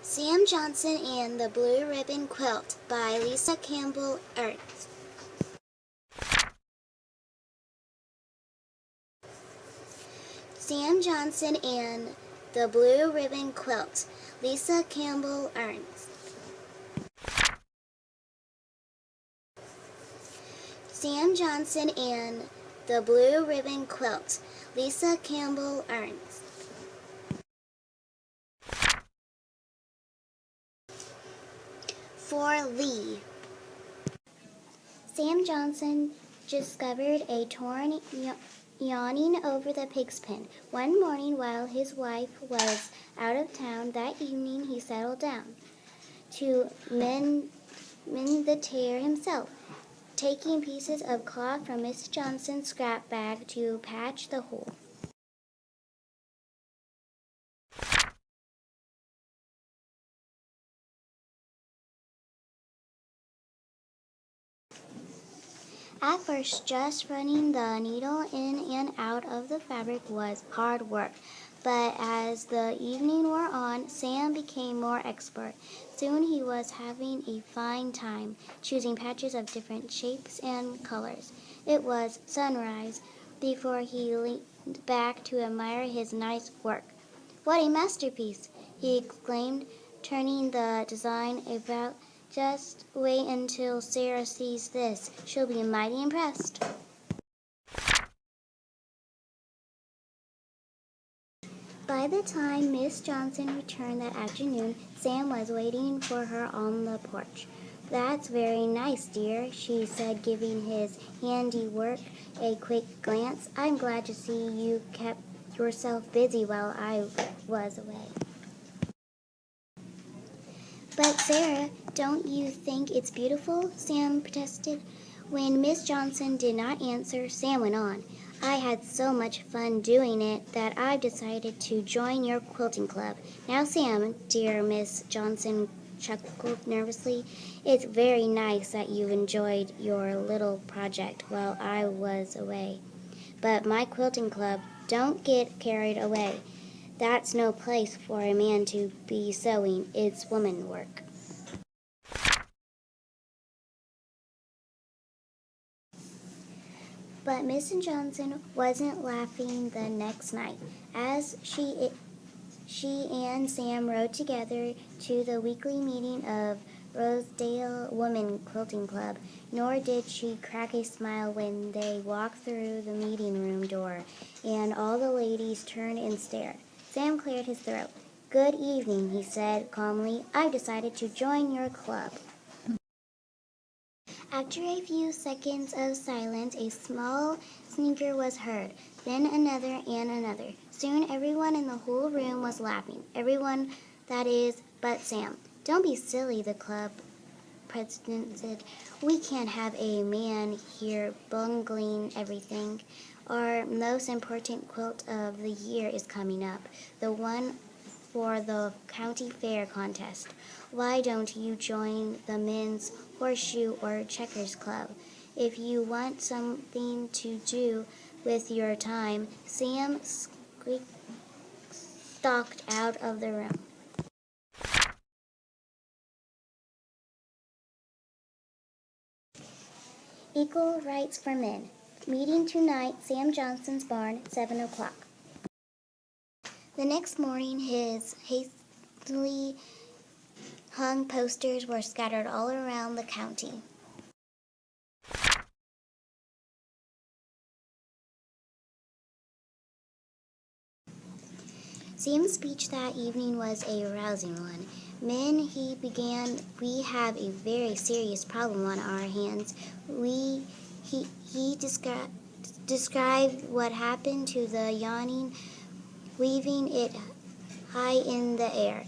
Sam Johnson and the Blue Ribbon Quilt by Lisa Campbell Ernst. Sam Johnson and the Blue Ribbon Quilt, Lisa Campbell Ernst. Sam Johnson and the Blue Ribbon Quilt, Lisa Campbell Ernst. For Lee. Sam Johnson discovered a torn yawning over the pig's pen. One morning while his wife was out of town that evening, he settled down to mend the tear himself, taking pieces of cloth from Miss Johnson's scrap bag to patch the hole. At first, just running the needle in and out of the fabric was hard work, but as the evening wore on, Sam became more expert. Soon he was having a fine time, choosing patches of different shapes and colors. It was sunrise before he leaned back to admire his nice work. "What a masterpiece!" he exclaimed, turning the design about. "Just wait until Sarah sees this. She'll be mighty impressed." By the time Miss Johnson returned that afternoon, Sam was waiting for her on the porch. "That's very nice, dear," she said, giving his handiwork a quick glance. "I'm glad to see you kept yourself busy while I was away." "But Sarah, don't you think it's beautiful?" Sam protested. When Miss Johnson did not answer, Sam went on. "I had so much fun doing it that I've decided to join your quilting club. Now, Sam," dear Miss Johnson chuckled nervously, "it's very nice that you enjoyed your little project while I was away. But my quilting club, don't get carried away. That's no place for a man to be sewing. It's woman work." But Mrs. Johnson wasn't laughing the next night. As she and Sam rode together to the weekly meeting of Rosedale Woman Quilting Club, nor did she crack a smile when they walked through the meeting room door, and all the ladies turned and stared. Sam cleared his throat. "Good evening," he said calmly. "I've decided to join your club." After a few seconds of silence, a small snicker was heard, then another and another. Soon everyone in the whole room was laughing. Everyone, that is, but Sam. "Don't be silly," the club president said. "We can't have a man here bungling everything. Our most important quilt of the year is coming up, the one for the county fair contest. Why don't you join the men's horseshoe or checkers club? If you want something to do with your time." Sam stalked out of the room. Equal Rights for Men. Meeting tonight, Sam Johnson's barn, 7 o'clock. The next morning, his hastily hung posters were scattered all around the county. Sam's speech that evening was a rousing one. "Men," he began, "we have a very serious problem on our hands. He described what happened to the yawning, waving it high in the air,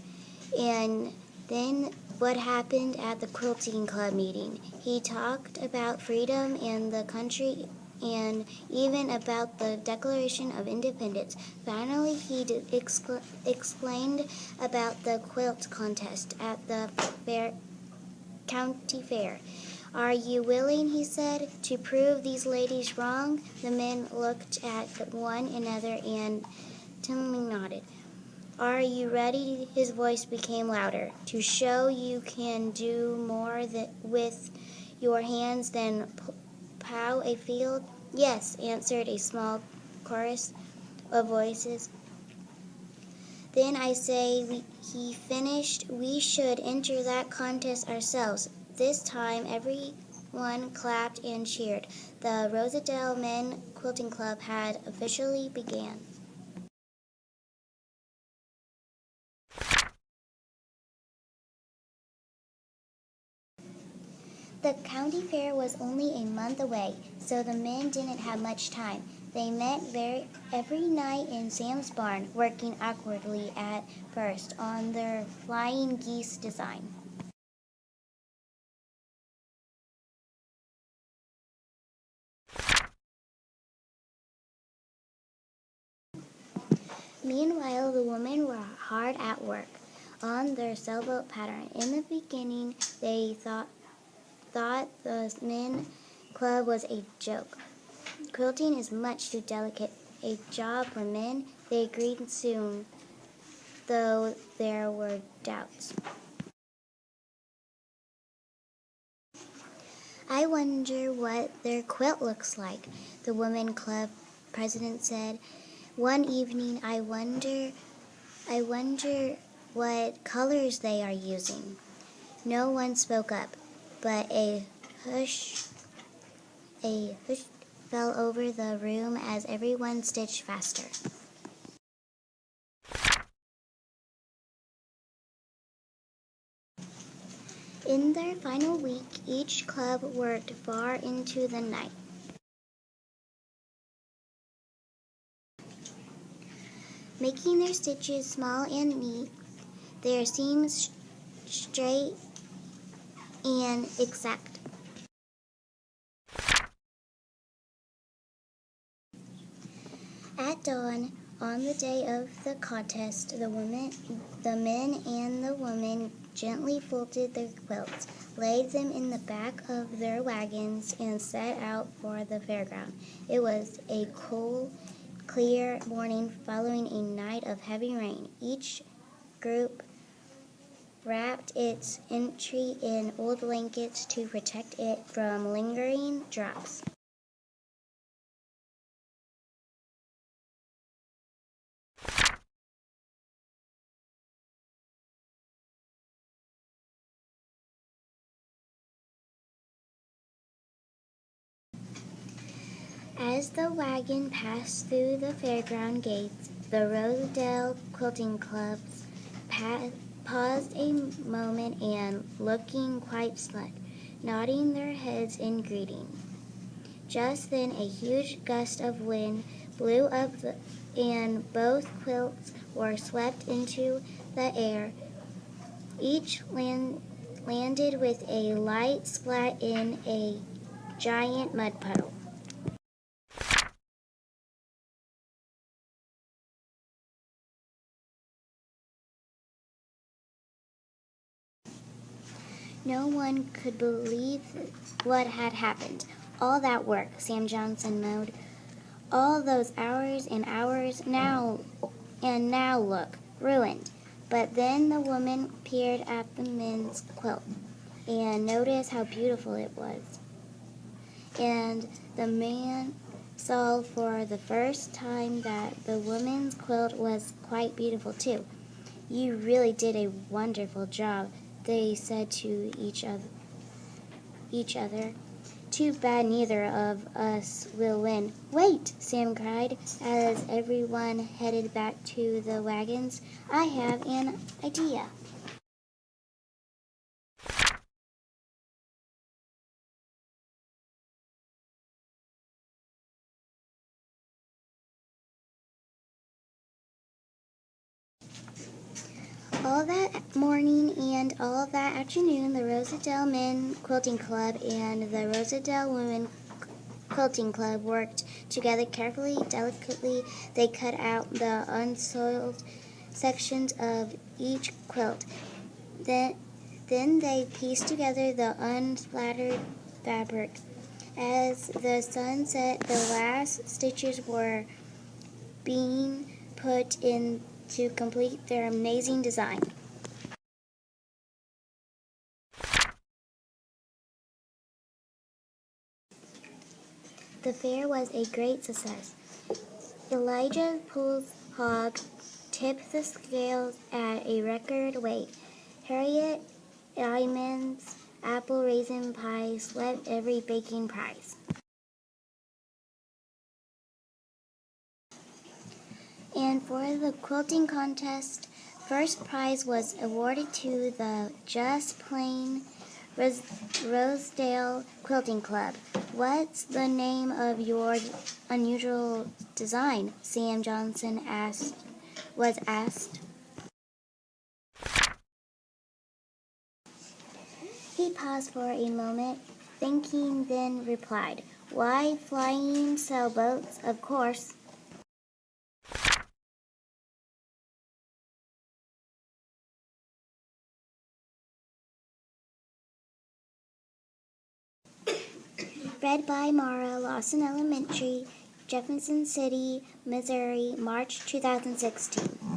and then what happened at the quilting club meeting. He talked about freedom and the country and even about the Declaration of Independence. Finally, he explained about the quilt contest at the county fair. "Are you willing," he said, "to prove these ladies wrong?" The men looked at one another and Timmy nodded. Are you ready? His voice became louder. To show you can do more with your hands than plow a field? Yes, answered a small chorus of voices. Then I say, he finished, we should enter that contest ourselves. This time everyone clapped and cheered. The Rosedale Men Quilting Club had officially begun. The county fair was only a month away, so the men didn't have much time. They met every night in Sam's barn, working awkwardly at first on their flying geese design. Meanwhile, the women were hard at work on their sailboat pattern. In the beginning, they thought the men club was a joke. Quilting is much too delicate a job for men, they agreed soon, though there were doubts. I wonder what their quilt looks like, the women club president said. One evening, I wonder what colors they are using. No one spoke up, but a hush fell over the room as everyone stitched faster. In their final week, each club worked far into the night. Making their stitches small and neat, their seams straight and exact. At dawn, on the day of the contest, the men and the women gently folded their quilts, laid them in the back of their wagons, and set out for the fairground. It was a cool, clear morning following a night of heavy rain. Each group wrapped its entry in old blankets to protect it from lingering drops. As the wagon passed through the fairground gates, the Rosedale Quilting Club paused a moment and, looking quite smug, nodding their heads in greeting. Just then a huge gust of wind blew up and both quilts were swept into the air. Each landed with a light splat in a giant mud puddle. No one could believe what had happened. All that work, Sam Johnson moaned. All those hours and hours, now look, ruined. But then the woman peered at the men's quilt and noticed how beautiful it was. And the man saw for the first time that the woman's quilt was quite beautiful too. You really did a wonderful job, they said to each other. Too bad neither of us will win. Wait, Sam cried as everyone headed back to the wagons. I have an idea. All that morning and all that afternoon, the Rosedale Men Quilting Club and the Rosedale Women Quilting Club worked together carefully, delicately. They cut out the unsoiled sections of each quilt. Then they pieced together the unsplattered fabric. As the sun set, the last stitches were being put in to complete their amazing design. The fair was a great success. Elijah Poole's hog tipped the scales at a record weight. Harriet Iman's apple raisin pie swept every baking prize. And for the quilting contest, first prize was awarded to the Just Plain Rosedale Quilting Club. What's the name of your unusual design? Sam Johnson was asked. He paused for a moment, thinking, then replied, "Why, flying sailboats, of course." Read by Mara, Lawson Elementary, Jefferson City, Missouri, March 2016.